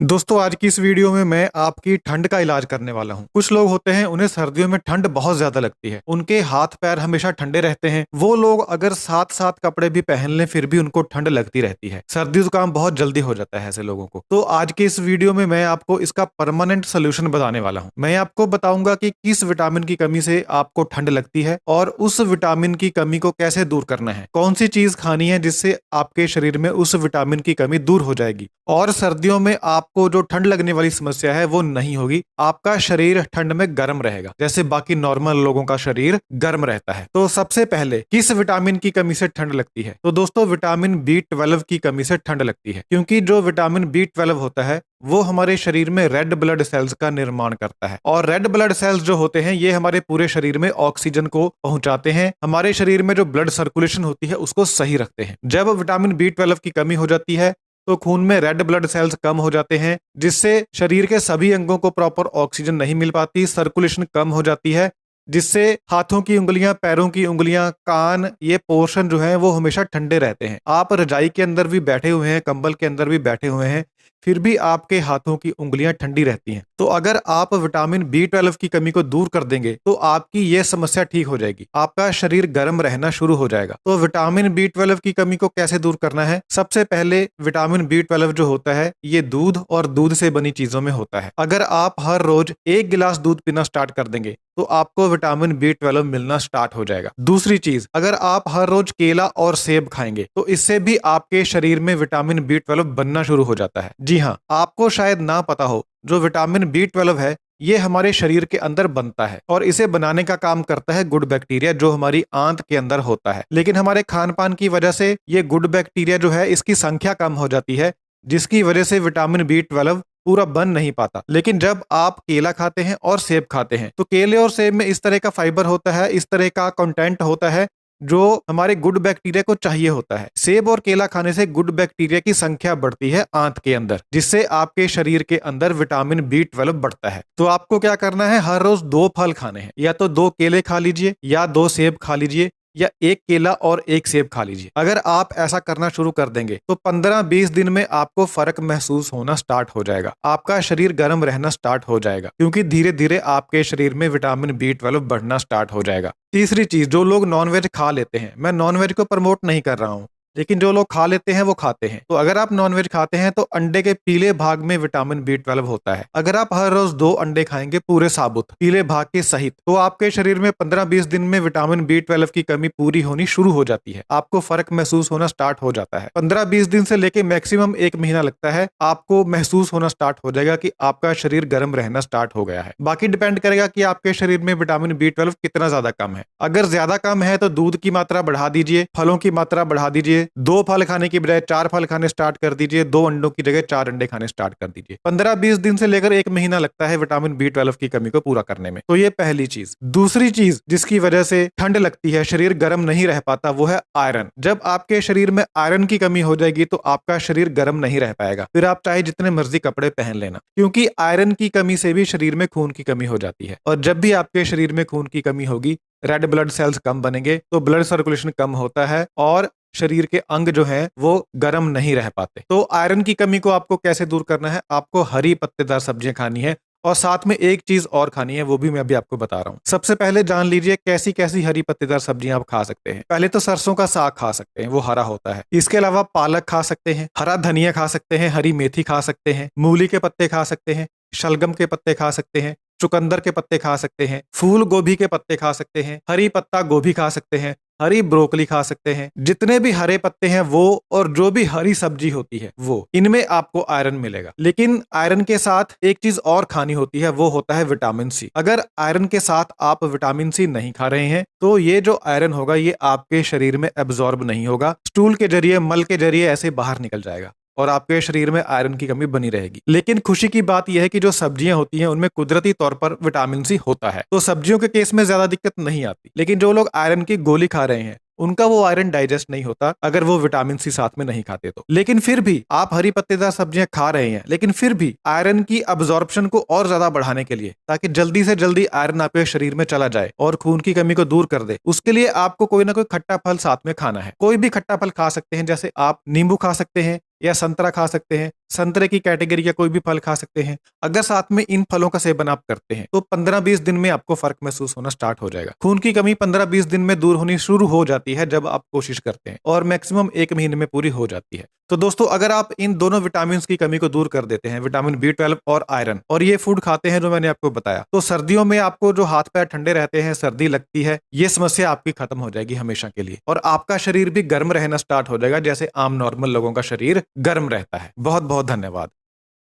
दोस्तों आज की इस वीडियो में मैं आपकी ठंड का इलाज करने वाला हूं। कुछ लोग होते हैं उन्हें सर्दियों में ठंड बहुत ज्यादा लगती है, उनके हाथ पैर हमेशा ठंडे रहते हैं। वो लोग अगर साथ साथ कपड़े भी पहन लें फिर भी उनको ठंड लगती रहती है। सर्दी जुकाम बहुत जल्दी हो जाता है ऐसे लोगों को। तो आज के इस वीडियो में मैं आपको इसका परमानेंट सोल्यूशन बताने वाला हूँ। मैं आपको बताऊंगा कि किस विटामिन की कमी से आपको ठंड लगती है और उस विटामिन की कमी को कैसे दूर करना है, कौन सी चीज खानी है जिससे आपके शरीर में उस विटामिन की कमी दूर हो जाएगी और सर्दियों में आपको जो ठंड लगने वाली समस्या है वो नहीं होगी। आपका शरीर ठंड में गर्म रहेगा जैसे बाकी नॉर्मल लोगों का शरीर गर्म रहता है। तो सबसे पहले किस विटामिन की कमी से ठंड लगती है? तो दोस्तों विटामिन B12 की कमी से ठंड लगती है, क्योंकि जो विटामिन B12 होता है वो हमारे शरीर में रेड ब्लड सेल्स का निर्माण करता है। और रेड ब्लड सेल्स जो होते हैं ये हमारे पूरे शरीर में ऑक्सीजन को पहुंचाते हैं, हमारे शरीर में जो ब्लड सर्कुलेशन होती है उसको सही रखते हैं। जब विटामिन B12 की कमी हो जाती है तो खून में रेड ब्लड सेल्स कम हो जाते हैं, जिससे शरीर के सभी अंगों को प्रॉपर ऑक्सीजन नहीं मिल पाती, सर्कुलेशन कम हो जाती है, जिससे हाथों की उंगलियां, पैरों की उंगलियां, कान, ये पोर्शन जो है वो हमेशा ठंडे रहते हैं। आप रजाई के अंदर भी बैठे हुए हैं, कंबल के अंदर भी बैठे हुए हैं, फिर भी आपके हाथों की उंगलियां ठंडी रहती हैं। तो अगर आप विटामिन B12 की कमी को दूर कर देंगे तो आपकी ये समस्या ठीक हो जाएगी, आपका शरीर गर्म रहना शुरू हो जाएगा। तो विटामिन B12 की कमी को कैसे दूर करना है? सबसे पहले विटामिन B12 जो होता है ये दूध और दूध से बनी चीजों में होता है। अगर आप हर रोज 1 गिलास दूध पीना स्टार्ट कर देंगे तो आपको विटामिन B12 मिलना स्टार्ट हो जाएगा। दूसरी चीज, अगर आप हर रोज केला और सेब खाएंगे तो इससे भी आपके शरीर में विटामिन B12 बनना शुरू हो जाता है। जी हाँ, आपको शायद ना पता हो, जो विटामिन B12 है ये हमारे शरीर के अंदर बनता है और इसे बनाने का काम करता है गुड बैक्टीरिया जो हमारी आंत के अंदर होता है। लेकिन हमारे खान पान की वजह से ये गुड बैक्टीरिया जो है इसकी संख्या कम हो जाती है, जिसकी वजह से विटामिन B12 पूरा बन नहीं पाता। लेकिन जब आप केला खाते हैं और सेब खाते हैं तो केले और सेब में इस तरह का फाइबर होता है, इस तरह का कंटेंट होता है जो हमारे गुड बैक्टीरिया को चाहिए होता है। सेब और केला खाने से गुड बैक्टीरिया की संख्या बढ़ती है आंत के अंदर, जिससे आपके शरीर के अंदर विटामिन B12 बढ़ता है। तो आपको क्या करना है, हर रोज 2 फल खाने हैं, या तो 2 केले खा लीजिए या 2 सेब खा लीजिए या 1 केला और 1 सेब खा लीजिए। अगर आप ऐसा करना शुरू कर देंगे तो 15-20 दिन में आपको फर्क महसूस होना स्टार्ट हो जाएगा, आपका शरीर गर्म रहना स्टार्ट हो जाएगा, क्योंकि धीरे धीरे आपके शरीर में विटामिन B12 बढ़ना स्टार्ट हो जाएगा। तीसरी चीज, जो लोग नॉनवेज खा लेते हैं, मैं नॉनवेज को प्रमोट नहीं कर रहा हूँ, लेकिन जो लोग खा लेते हैं वो खाते हैं। तो अगर आप नॉनवेज खाते हैं तो अंडे के पीले भाग में विटामिन B12 होता है। अगर आप हर रोज 2 अंडे खाएंगे पूरे साबुत पीले भाग के सहित, तो आपके शरीर में 15-20 दिन में विटामिन B12 की कमी पूरी होनी शुरू हो जाती है, आपको फर्क महसूस होना स्टार्ट हो जाता है। 15-20 दिन से लेके मैक्सिमम 1 महीना लगता है, आपको महसूस होना स्टार्ट हो जाएगा कि आपका शरीर गर्म रहना स्टार्ट हो गया है। बाकी डिपेंड करेगा कि आपके शरीर में विटामिन B12 कितना ज्यादा कम है। अगर ज्यादा कम है तो दूध की मात्रा बढ़ा दीजिए, फलों की मात्रा बढ़ा दीजिए, 2 फल खाने की बजाय 4 फल खाने स्टार्ट कर दीजिए, 2 अंडों की जगह 4 अंडे खाने स्टार्ट कर दीजिए। 15-20 दिन से लेकर 1 महीना लगता है विटामिन B12 की कमी को पूरा करने में। तो ये पहली चीज। दूसरी चीज जिसकी वजह से ठंड लगती है, शरीर गर्म नहीं रह पाता, वो है आयरन। जब आपके शरीर में आयरन की कमी हो जाएगी तो आपका शरीर गर्म नहीं रह पाएगा, फिर आप चाहे जितने मर्जी कपड़े पहन लेना, क्योंकि आयरन की कमी से भी शरीर में खून की कमी हो जाती है। और जब भी आपके शरीर में खून की कमी होगी, रेड ब्लड सेल्स कम बनेंगे तो ब्लड सर्कुलेशन कम होता है और शरीर के अंग जो हैं वो गर्म नहीं रह पाते। तो आयरन की कमी को आपको कैसे दूर करना है? आपको हरी पत्तेदार सब्जियां खानी है और साथ में एक चीज और खानी है, वो भी मैं अभी आपको बता रहा हूँ। सबसे पहले जान लीजिए कैसी कैसी हरी पत्तेदार सब्जियां आप खा सकते हैं। पहले तो सरसों का साग खा सकते हैं, वो हरा होता है। इसके अलावा पालक खा सकते हैं, हरा धनिया खा सकते हैं, हरी मेथी खा सकते हैं, मूली के पत्ते खा सकते हैं, शलगम के पत्ते खा सकते हैं, चुकंदर के पत्ते खा सकते हैं, फूल गोभी के पत्ते खा सकते हैं, हरी पत्ता गोभी खा सकते हैं, हरी ब्रोकली खा सकते हैं। जितने भी हरे पत्ते हैं वो, और जो भी हरी सब्जी होती है वो, इनमें आपको आयरन मिलेगा। लेकिन आयरन के साथ एक चीज और खानी होती है, वो होता है विटामिन C। अगर आयरन के साथ आप विटामिन C नहीं खा रहे हैं तो ये जो आयरन होगा ये आपके शरीर में एब्जॉर्ब नहीं होगा, स्टूल के जरिए, मल के जरिए ऐसे बाहर निकल जाएगा और आपके शरीर में आयरन की कमी बनी रहेगी। लेकिन खुशी की बात यह है कि जो सब्जियां होती हैं उनमें कुदरती तौर पर विटामिन C होता है, तो सब्जियों के केस में ज्यादा दिक्कत नहीं आती। लेकिन जो लोग आयरन की गोली खा रहे हैं उनका वो आयरन डाइजेस्ट नहीं होता अगर वो विटामिन C साथ में नहीं खाते तो। लेकिन फिर भी आप हरी पत्तेदार सब्जियां खा रहे हैं, लेकिन फिर भी आयरन की अब्जॉर्प्शन को और ज्यादा बढ़ाने के लिए, ताकि जल्दी से जल्दी आयरन आपके शरीर में चला जाए और खून की कमी को दूर कर दे, उसके लिए आपको कोई ना कोई खट्टा फल साथ में खाना है। कोई भी खट्टा फल खा सकते हैं, जैसे आप नींबू खा सकते हैं या संतरा खा सकते हैं। संतरे की कैटेगरी का कोई भी फल खा सकते हैं। अगर साथ में इन फलों का सेवन आप करते हैं तो 15-20 दिन में आपको फर्क महसूस होना स्टार्ट हो जाएगा। खून की कमी 15-20 दिन में दूर होनी शुरू हो जाती है जब आप कोशिश करते हैं, और मैक्सिमम 1 महीने में पूरी हो जाती है। तो दोस्तों, अगर आप इन दोनों विटामिन की कमी को दूर कर देते हैं, विटामिन B12 और आयरन, और ये फूड खाते हैं जो मैंने आपको बताया, तो सर्दियों में आपको जो हाथ पैर ठंडे रहते हैं, सर्दी लगती है, ये समस्या आपकी खत्म हो जाएगी हमेशा के लिए, और आपका शरीर भी गर्म रहना स्टार्ट हो जाएगा, जैसे आम नॉर्मल लोगों का शरीर गर्म रहता है। बहुत बहुत धन्यवाद।